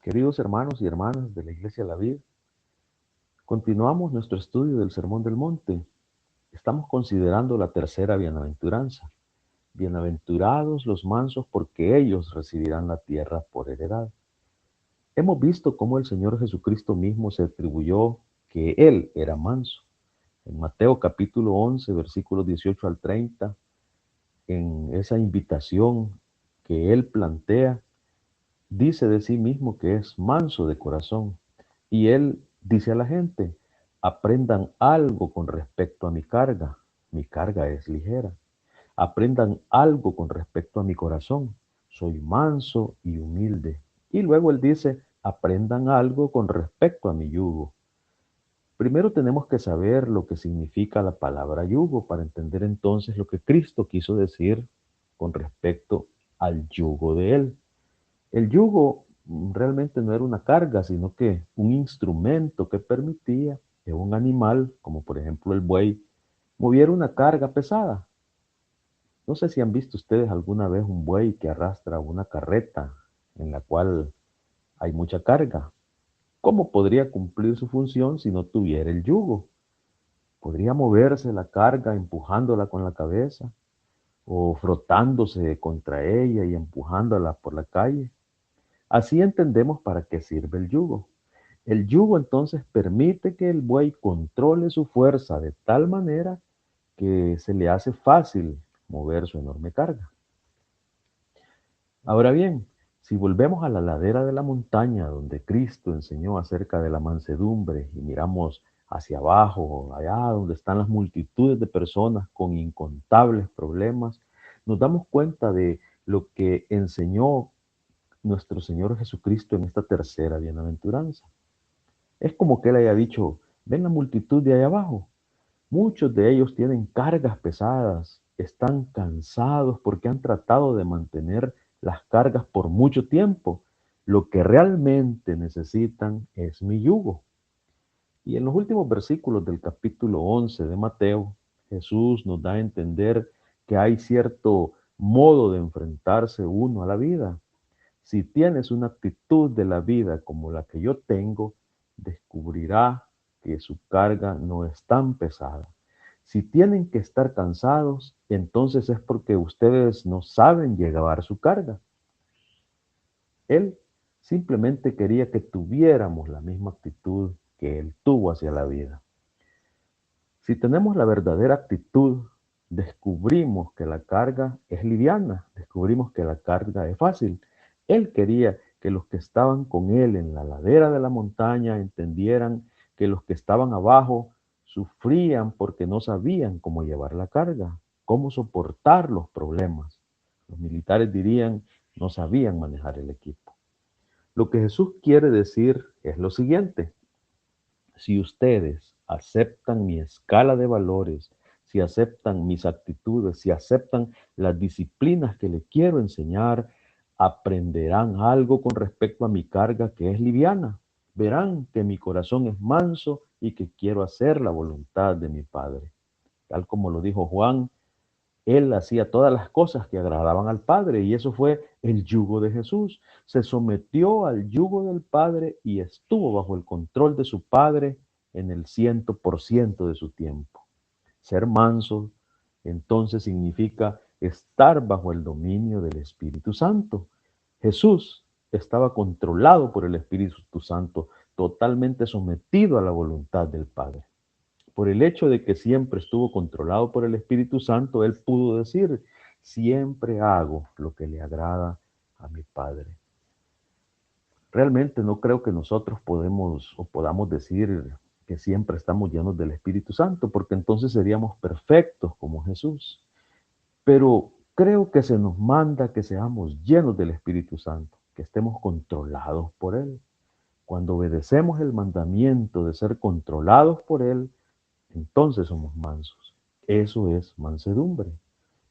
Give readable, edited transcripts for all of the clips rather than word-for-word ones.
Queridos hermanos y hermanas de la Iglesia La Vid, continuamos nuestro estudio del Sermón del Monte. Estamos considerando la tercera bienaventuranza. Bienaventurados los mansos, porque ellos recibirán la tierra por heredad. Hemos visto cómo el Señor Jesucristo mismo se atribuyó que Él era manso. En Mateo capítulo 11, versículos 18 al 30, en esa invitación que Él plantea, dice de sí mismo que es manso de corazón. Y Él dice a la gente: aprendan algo con respecto a mi carga es ligera. Aprendan algo con respecto a mi corazón, soy manso y humilde. Y luego Él dice: aprendan algo con respecto a mi yugo. Primero tenemos que saber lo que significa la palabra yugo para entender entonces lo que Cristo quiso decir con respecto al yugo de Él. El yugo realmente no era una carga, sino que un instrumento que permitía que un animal, como por ejemplo el buey, moviera una carga pesada. No sé si han visto ustedes alguna vez un buey que arrastra una carreta en la cual hay mucha carga. ¿Cómo podría cumplir su función si no tuviera el yugo? ¿Podría moverse la carga empujándola con la cabeza o frotándose contra ella y empujándola por la calle? Así entendemos para qué sirve el yugo. El yugo entonces permite que el buey controle su fuerza de tal manera que se le hace fácil mover su enorme carga. Ahora bien, si volvemos a la ladera de la montaña donde Cristo enseñó acerca de la mansedumbre y miramos hacia abajo, allá donde están las multitudes de personas con incontables problemas, nos damos cuenta de lo que enseñó nuestro Señor Jesucristo en esta tercera bienaventuranza. Es como que Él haya dicho: ven la multitud de allá abajo. Muchos de ellos tienen cargas pesadas, están cansados porque han tratado de mantener las cargas por mucho tiempo. Lo que realmente necesitan es mi yugo. Y en los últimos versículos del capítulo 11 de Mateo, Jesús nos da a entender que hay cierto modo de enfrentarse uno a la vida. Si tienes una actitud de la vida como la que yo tengo, descubrirá que su carga no es tan pesada. Si tienen que estar cansados, entonces es porque ustedes no saben llevar su carga. Él simplemente quería que tuviéramos la misma actitud que Él tuvo hacia la vida. Si tenemos la verdadera actitud, descubrimos que la carga es liviana, descubrimos que la carga es fácil. Él quería que los que estaban con él en la ladera de la montaña entendieran que los que estaban abajo sufrían porque no sabían cómo llevar la carga, cómo soportar los problemas. Los militares dirían: no sabían manejar el equipo. Lo que Jesús quiere decir es lo siguiente: si ustedes aceptan mi escala de valores, si aceptan mis actitudes, si aceptan las disciplinas que les quiero enseñar, aprenderán algo con respecto a mi carga que es liviana. Verán que mi corazón es manso y que quiero hacer la voluntad de mi Padre. Tal como lo dijo Juan, él hacía todas las cosas que agradaban al Padre, y eso fue el yugo de Jesús. Se sometió al yugo del Padre y estuvo bajo el control de su Padre en el 100% de su tiempo. Ser manso entonces significa estar bajo el dominio del Espíritu Santo. Jesús estaba controlado por el Espíritu Santo, totalmente sometido a la voluntad del Padre. Por el hecho de que siempre estuvo controlado por el Espíritu Santo, él pudo decir: siempre hago lo que le agrada a mi Padre. Realmente no creo que nosotros podemos o podamos decir que siempre estamos llenos del Espíritu Santo, porque entonces seríamos perfectos como Jesús. Pero creo que se nos manda que seamos llenos del Espíritu Santo, que estemos controlados por Él. Cuando obedecemos el mandamiento de ser controlados por Él, entonces somos mansos. Eso es mansedumbre.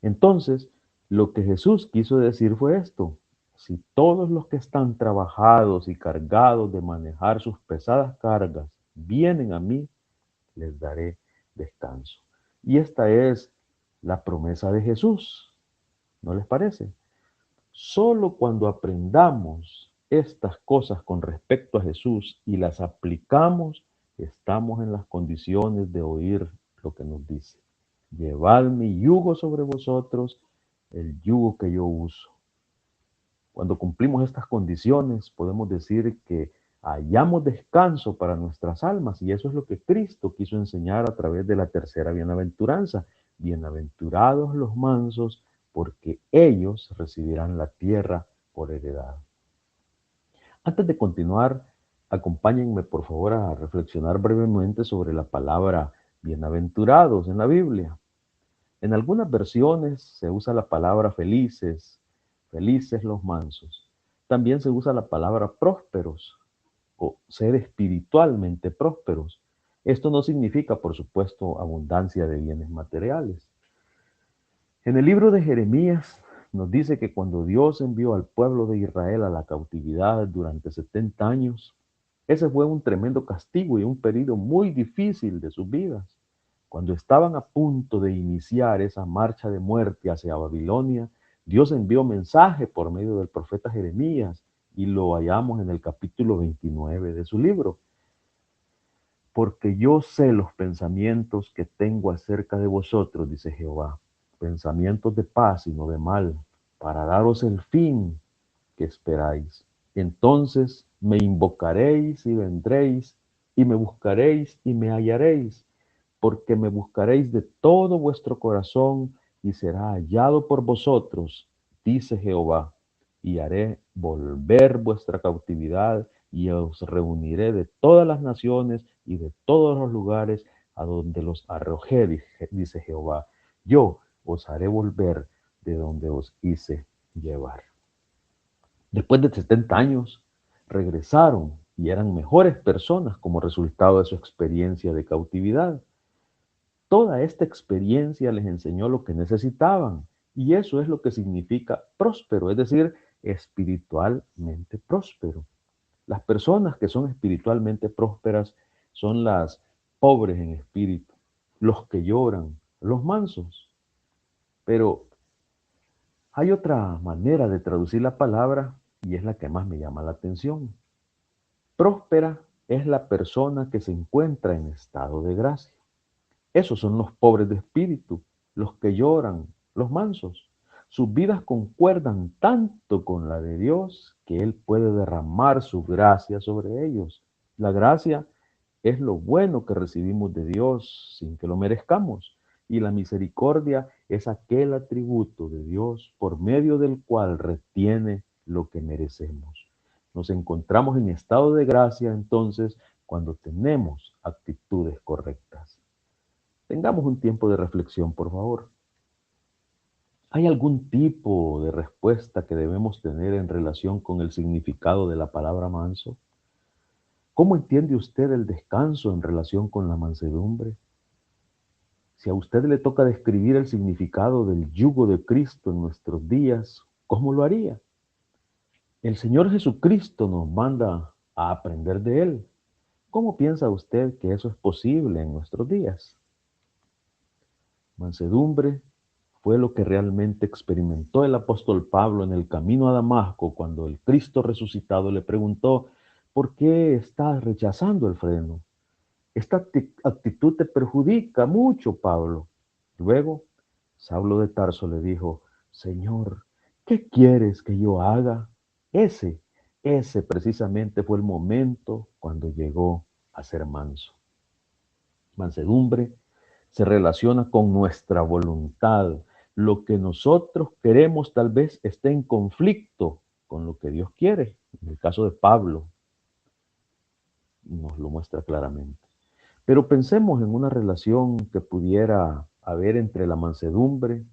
Entonces, lo que Jesús quiso decir fue esto: si todos los que están trabajados y cargados de manejar sus pesadas cargas vienen a mí, les daré descanso. Y esta es la promesa de Jesús, ¿no les parece? Solo cuando aprendamos estas cosas con respecto a Jesús y las aplicamos, estamos en las condiciones de oír lo que nos dice. Llevad mi yugo sobre vosotros, el yugo que yo uso. Cuando cumplimos estas condiciones, podemos decir que hallamos descanso para nuestras almas, y eso es lo que Cristo quiso enseñar a través de la tercera bienaventuranza. Bienaventurados los mansos, porque ellos recibirán la tierra por heredad. Antes de continuar, acompáñenme por favor a reflexionar brevemente sobre la palabra bienaventurados en la Biblia. En algunas versiones se usa la palabra felices, felices los mansos. También se usa la palabra prósperos o ser espiritualmente prósperos. Esto no significa, por supuesto, abundancia de bienes materiales. En el libro de Jeremías nos dice que cuando Dios envió al pueblo de Israel a la cautividad durante 70 años, ese fue un tremendo castigo y un periodo muy difícil de sus vidas. Cuando estaban a punto de iniciar esa marcha de muerte hacia Babilonia, Dios envió mensaje por medio del profeta Jeremías, y lo hallamos en el capítulo 29 de su libro. Porque yo sé los pensamientos que tengo acerca de vosotros, dice Jehová, pensamientos de paz y no de mal, para daros el fin que esperáis. Entonces me invocaréis y vendréis, y me buscaréis y me hallaréis, porque me buscaréis de todo vuestro corazón, y será hallado por vosotros, dice Jehová, y haré volver vuestra cautividad, y os reuniré de todas las naciones y de todos los lugares a donde los arrojé, dice Jehová. Yo os haré volver de donde os hice llevar. Después de 70 años, regresaron y eran mejores personas como resultado de su experiencia de cautividad. Toda esta experiencia les enseñó lo que necesitaban, y eso es lo que significa próspero, es decir, espiritualmente próspero. Las personas que son espiritualmente prósperas son las pobres en espíritu, los que lloran, los mansos. Pero hay otra manera de traducir la palabra, y es la que más me llama la atención. Próspera es la persona que se encuentra en estado de gracia. Esos son los pobres de espíritu, los que lloran, los mansos. Sus vidas concuerdan tanto con la de Dios que Él puede derramar su gracia sobre ellos. La gracia es lo bueno que recibimos de Dios sin que lo merezcamos. Y la misericordia es aquel atributo de Dios por medio del cual retiene lo que merecemos. Nos encontramos en estado de gracia entonces cuando tenemos actitudes correctas. Tengamos un tiempo de reflexión, por favor. ¿Hay algún tipo de respuesta que debemos tener en relación con el significado de la palabra manso? ¿Cómo entiende usted el descanso en relación con la mansedumbre? Si a usted le toca describir el significado del yugo de Cristo en nuestros días, ¿cómo lo haría? El Señor Jesucristo nos manda a aprender de Él. ¿Cómo piensa usted que eso es posible en nuestros días? Mansedumbre fue lo que realmente experimentó el apóstol Pablo en el camino a Damasco cuando el Cristo resucitado le preguntó: ¿por qué estás rechazando el freno? Esta actitud te perjudica mucho, Pablo. Luego, Saulo de Tarso le dijo: Señor, ¿qué quieres que yo haga? Ese, ese precisamente fue el momento cuando llegó a ser manso. Mansedumbre se relaciona con nuestra voluntad. Lo que nosotros queremos tal vez esté en conflicto con lo que Dios quiere. En el caso de Pablo, nos lo muestra claramente. Pero pensemos en una relación que pudiera haber entre la mansedumbre,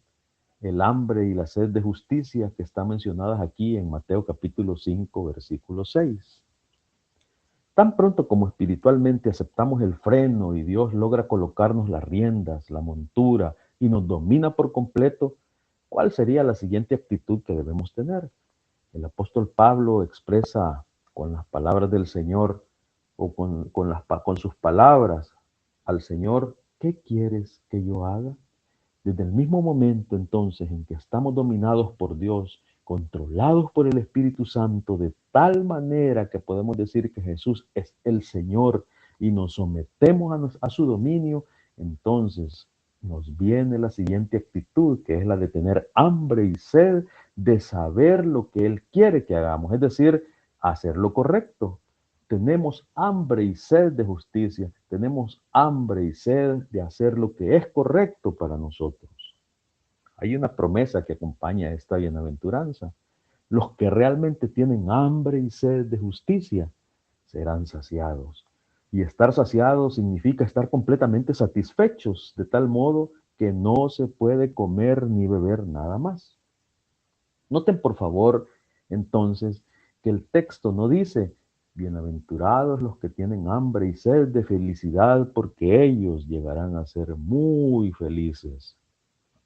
el hambre y la sed de justicia que están mencionadas aquí en Mateo capítulo 5, versículo 6. Tan pronto como espiritualmente aceptamos el freno y Dios logra colocarnos las riendas, la montura y nos domina por completo, ¿cuál sería la siguiente actitud que debemos tener? El apóstol Pablo expresa con las palabras del Señor o con sus palabras al Señor: ¿qué quieres que yo haga? Desde el mismo momento entonces en que estamos dominados por Dios, controlados por el Espíritu Santo de tal manera que podemos decir que Jesús es el Señor y nos sometemos a su dominio, entonces nos viene la siguiente actitud, que es la de tener hambre y sed de saber lo que Él quiere que hagamos, es decir, hacer lo correcto. Tenemos hambre y sed de justicia, tenemos hambre y sed de hacer lo que es correcto para nosotros. Hay una promesa que acompaña esta bienaventuranza. Los que realmente tienen hambre y sed de justicia serán saciados. Y estar saciados significa estar completamente satisfechos, de tal modo que no se puede comer ni beber nada más. Noten por favor, entonces, que el texto no dice, bienaventurados los que tienen hambre y sed de felicidad, porque ellos llegarán a ser muy felices.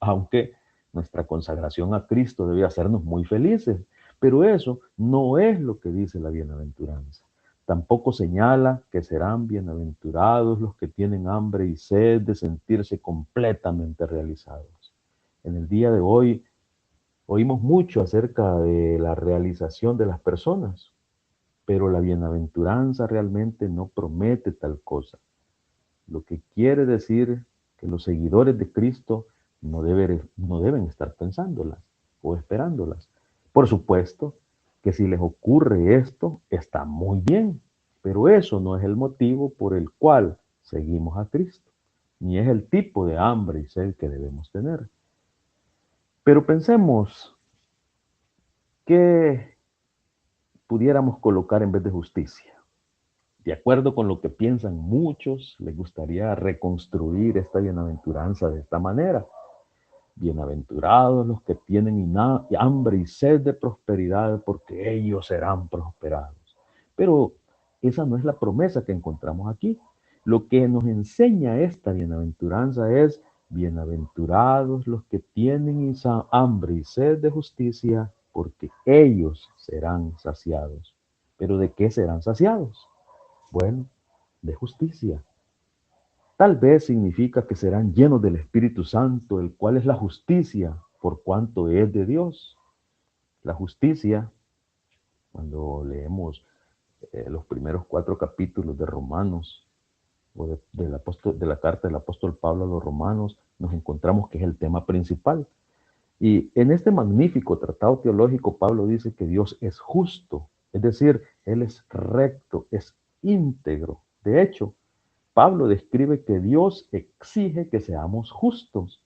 Aunque nuestra consagración a Cristo debe hacernos muy felices, pero eso no es lo que dice la bienaventuranza. Tampoco señala que serán bienaventurados los que tienen hambre y sed de sentirse completamente realizados. En el día de hoy oímos mucho acerca de la realización de las personas, pero la bienaventuranza realmente no promete tal cosa. Lo que quiere decir que los seguidores de Cristo no deben estar pensándolas o esperándolas. Por supuesto que si les ocurre esto, está muy bien, pero eso no es el motivo por el cual seguimos a Cristo, ni es el tipo de hambre y sed que debemos tener. Pero pensemos, ¿qué pudiéramos colocar en vez de justicia? De acuerdo con lo que piensan muchos, les gustaría reconstruir esta bienaventuranza de esta manera. Bienaventurados los que tienen hambre y sed de prosperidad, porque ellos serán prosperados. Pero esa no es la promesa que encontramos aquí. Lo que nos enseña esta bienaventuranza es, bienaventurados los que tienen hambre y sed de justicia, porque ellos serán saciados. ¿Pero de qué serán saciados? Bueno, de justicia. Tal vez significa que serán llenos del Espíritu Santo, el cual es la justicia, por cuanto es de Dios. La justicia, cuando leemos los primeros 4 capítulos de Romanos, o de la carta del apóstol Pablo a los romanos, nos encontramos que es el tema principal. Y en este magnífico tratado teológico, Pablo dice que Dios es justo, es decir, Él es recto, es íntegro. De hecho, Pablo describe que Dios exige que seamos justos.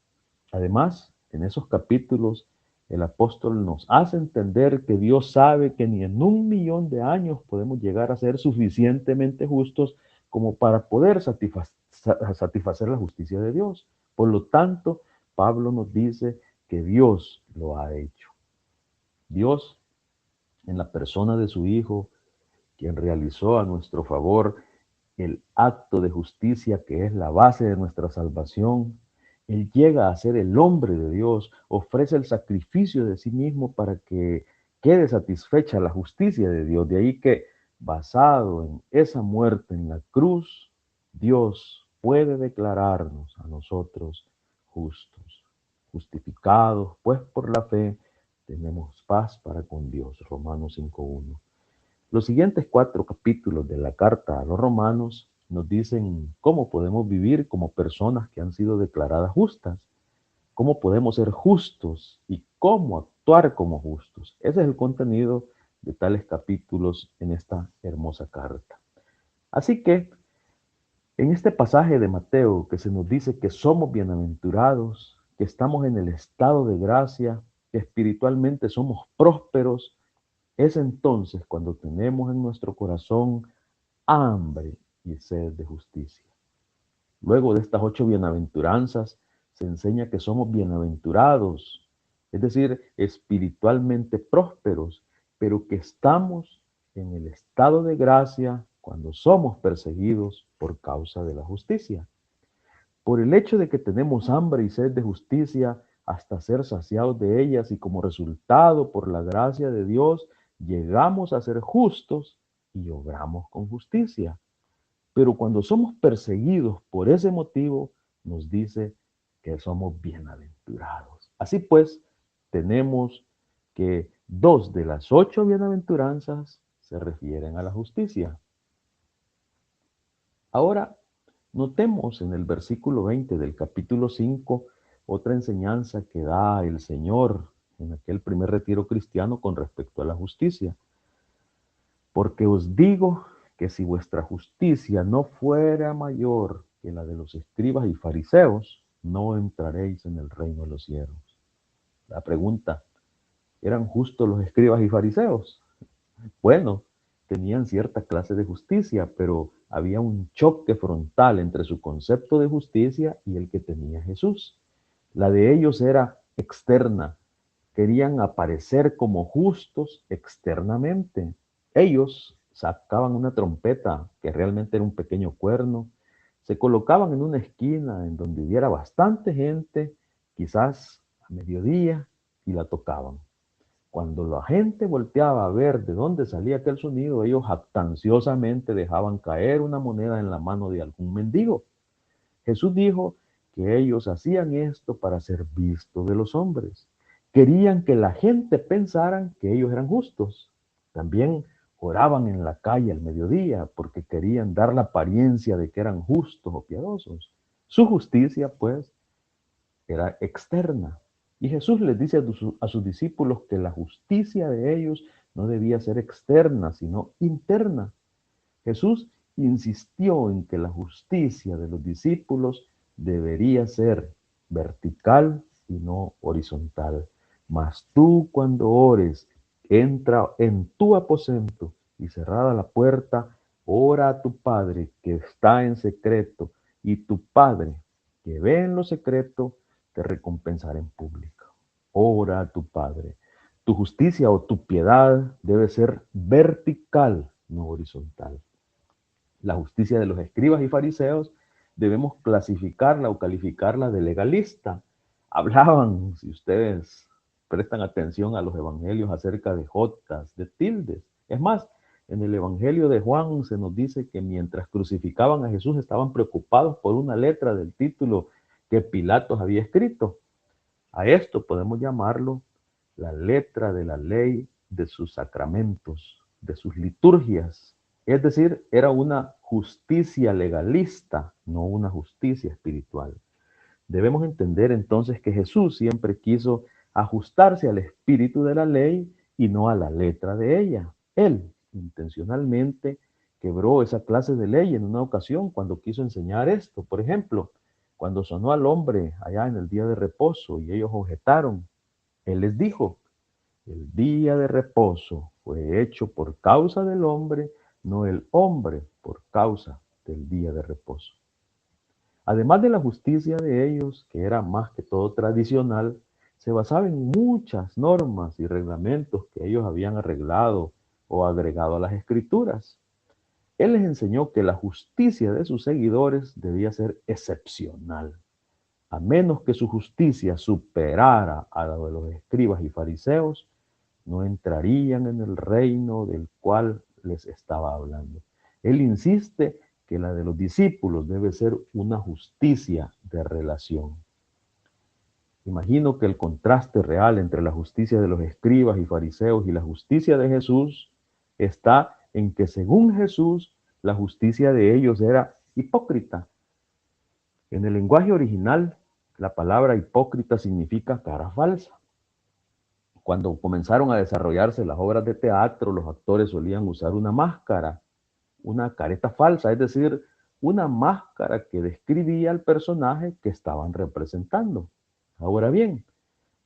Además, en esos capítulos, el apóstol nos hace entender que Dios sabe que ni en 1.000.000 de años podemos llegar a ser suficientemente justos como para poder satisfacer la justicia de Dios. Por lo tanto, Pablo nos dice que Dios lo ha hecho. Dios, en la persona de su Hijo, quien realizó a nuestro favor el acto de justicia que es la base de nuestra salvación, Él llega a ser el hombre de Dios, ofrece el sacrificio de sí mismo para que quede satisfecha la justicia de Dios. De ahí que, basado en esa muerte en la cruz, Dios puede declararnos a nosotros justos, justificados, pues por la fe tenemos paz para con Dios. Romanos 5:1. Los siguientes 4 capítulos de la carta a los romanos nos dicen cómo podemos vivir como personas que han sido declaradas justas, cómo podemos ser justos y cómo actuar como justos. Ese es el contenido de tales capítulos en esta hermosa carta. Así que en este pasaje de Mateo que se nos dice que somos bienaventurados, que estamos en el estado de gracia, que espiritualmente somos prósperos, es entonces cuando tenemos en nuestro corazón hambre y sed de justicia. Luego de estas 8 bienaventuranzas, se enseña que somos bienaventurados, es decir, espiritualmente prósperos, pero que estamos en el estado de gracia cuando somos perseguidos por causa de la justicia. Por el hecho de que tenemos hambre y sed de justicia hasta ser saciados de ellas y como resultado por la gracia de Dios, llegamos a ser justos y obramos con justicia. Pero cuando somos perseguidos por ese motivo, nos dice que somos bienaventurados. Así pues, tenemos que 2 de las 8 bienaventuranzas se refieren a la justicia. Ahora, notemos en el versículo 20 del capítulo 5 otra enseñanza que da el Señor en aquel primer retiro cristiano con respecto a la justicia. Porque os digo que si vuestra justicia no fuera mayor que la de los escribas y fariseos, no entraréis en el reino de los cielos. La pregunta, ¿eran justos los escribas y fariseos? Bueno, tenían cierta clase de justicia, pero había un choque frontal entre su concepto de justicia y el que tenía Jesús. La de ellos era externa, querían aparecer como justos externamente. Ellos sacaban una trompeta, que realmente era un pequeño cuerno, se colocaban en una esquina en donde hubiera bastante gente, quizás a mediodía, y la tocaban. Cuando la gente volteaba a ver de dónde salía aquel sonido, ellos jactanciosamente dejaban caer una moneda en la mano de algún mendigo. Jesús dijo que ellos hacían esto para ser vistos de los hombres. Querían que la gente pensara que ellos eran justos. También oraban en la calle al mediodía porque querían dar la apariencia de que eran justos o piadosos. Su justicia, pues, era externa. Y Jesús les dice a sus discípulos que la justicia de ellos no debía ser externa, sino interna. Jesús insistió en que la justicia de los discípulos debería ser vertical y no horizontal. Mas tú cuando ores, entra en tu aposento y cerrada la puerta, ora a tu Padre que está en secreto, y tu Padre que ve en lo secreto te recompensará en público. Ora a tu Padre. Tu justicia o tu piedad debe ser vertical, no horizontal. La justicia de los escribas y fariseos debemos clasificarla o calificarla de legalista. Hablaban, si ustedes prestan atención a los evangelios, acerca de jotas, de tildes. Es más, en el evangelio de Juan se nos dice que mientras crucificaban a Jesús estaban preocupados por una letra del título que Pilatos había escrito. A esto podemos llamarlo la letra de la ley de sus sacramentos, de sus liturgias. Es decir, era una justicia legalista, no una justicia espiritual. Debemos entender entonces que Jesús siempre quiso ajustarse al espíritu de la ley y no a la letra de ella. Él intencionalmente quebró esa clase de ley en una ocasión cuando quiso enseñar esto. Por ejemplo, cuando sonó al hombre allá en el día de reposo y ellos objetaron, él les dijo, el día de reposo fue hecho por causa del hombre, no el hombre por causa del día de reposo. Además de la justicia de ellos, que era más que todo tradicional, se basaba en muchas normas y reglamentos que ellos habían arreglado o agregado a las escrituras. Él les enseñó que la justicia de sus seguidores debía ser excepcional. A menos que su justicia superara a la de los escribas y fariseos, no entrarían en el reino del cual les estaba hablando. Él insiste que la de los discípulos debe ser una justicia de relación. Imagino que el contraste real entre la justicia de los escribas y fariseos y la justicia de Jesús está en que según Jesús, la justicia de ellos era hipócrita. En el lenguaje original, la palabra hipócrita significa cara falsa. Cuando comenzaron a desarrollarse las obras de teatro, los actores solían usar una máscara, una careta falsa, es decir, una máscara que describía al personaje que estaban representando. Ahora bien,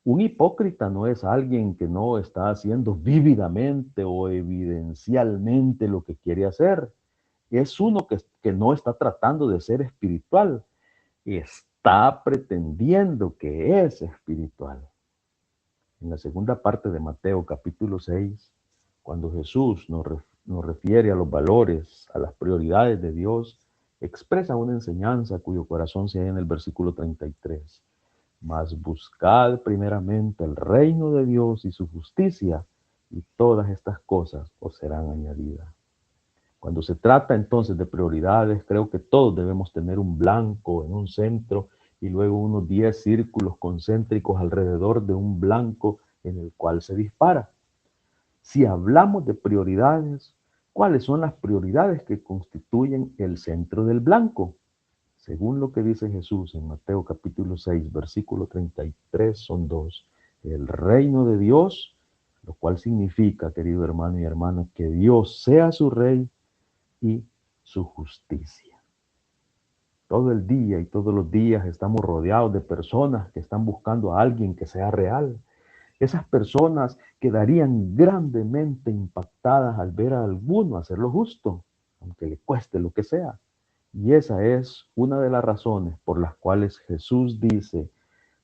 un hipócrita no es alguien que no está haciendo vívidamente o evidencialmente lo que quiere hacer. Es uno que no está tratando de ser espiritual, está pretendiendo que es espiritual. En la segunda parte de Mateo capítulo 6, cuando Jesús nos refiere a los valores, a las prioridades de Dios, expresa una enseñanza cuyo corazón se halla en el versículo 33. Mas buscad primeramente el reino de Dios y su justicia, y todas estas cosas os serán añadidas. Cuando se trata entonces de prioridades, creo que todos debemos tener un blanco en un centro y luego unos 10 círculos concéntricos alrededor de un blanco en el cual se dispara. Si hablamos de prioridades, ¿cuáles son las prioridades que constituyen el centro del blanco? Según lo que dice Jesús en Mateo capítulo 6, versículo 33, son dos. El reino de Dios, lo cual significa, querido hermano y hermana, que Dios sea su rey, y su justicia. Todo el día y todos los días estamos rodeados de personas que están buscando a alguien que sea real. Esas personas quedarían grandemente impactadas al ver a alguno hacer lo justo, aunque le cueste lo que sea. Y esa es una de las razones por las cuales Jesús dice: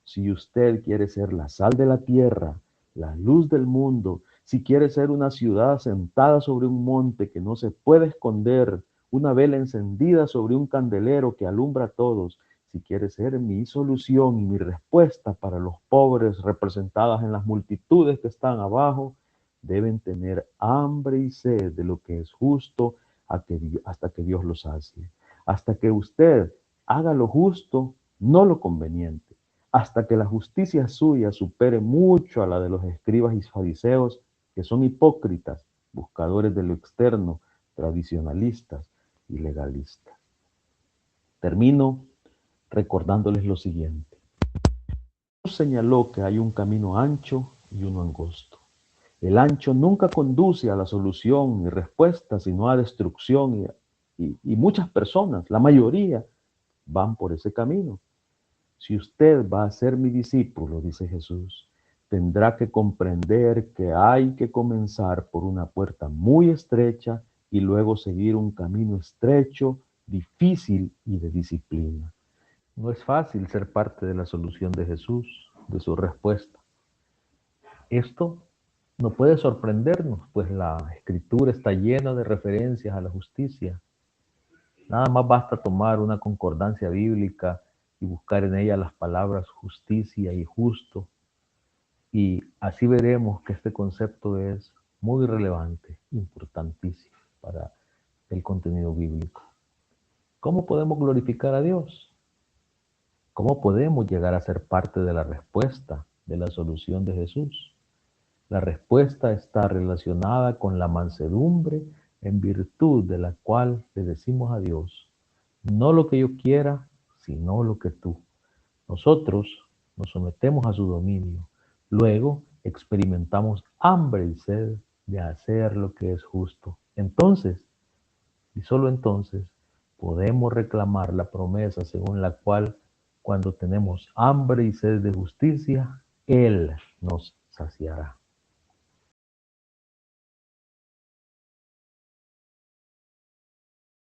si usted quiere ser la sal de la tierra, la luz del mundo, si quiere ser una ciudad sentada sobre un monte que no se puede esconder, una vela encendida sobre un candelero que alumbra a todos, si quiere ser mi solución y mi respuesta para los pobres representadas en las multitudes que están abajo, deben tener hambre y sed de lo que es justo hasta que Dios los sacie. Hasta que usted haga lo justo, no lo conveniente, hasta que la justicia suya supere mucho a la de los escribas y fariseos, que son hipócritas, buscadores de lo externo, tradicionalistas y legalistas. Termino recordándoles lo siguiente. Jesús señaló que hay un camino ancho y uno angosto. El ancho nunca conduce a la solución ni respuesta, sino a destrucción, y muchas personas, la mayoría, van por ese camino. Si usted va a ser mi discípulo, dice Jesús, tendrá que comprender que hay que comenzar por una puerta muy estrecha y luego seguir un camino estrecho, difícil y de disciplina. No es fácil ser parte de la solución de Jesús, de su respuesta. Esto no puede sorprendernos, pues la Escritura está llena de referencias a la justicia. Nada más basta tomar una concordancia bíblica y buscar en ella las palabras justicia y justo, y así veremos que este concepto es muy relevante, importantísimo para el contenido bíblico. ¿Cómo podemos glorificar a Dios? ¿Cómo podemos llegar a ser parte de la respuesta, de la solución de Jesús? La respuesta está relacionada con la mansedumbre, en virtud de la cual le decimos a Dios: no lo que yo quiera, sino lo que tú. Nosotros nos sometemos a su dominio. Luego experimentamos hambre y sed de hacer lo que es justo. Entonces, y solo entonces, podemos reclamar la promesa según la cual, cuando tenemos hambre y sed de justicia, Él nos saciará.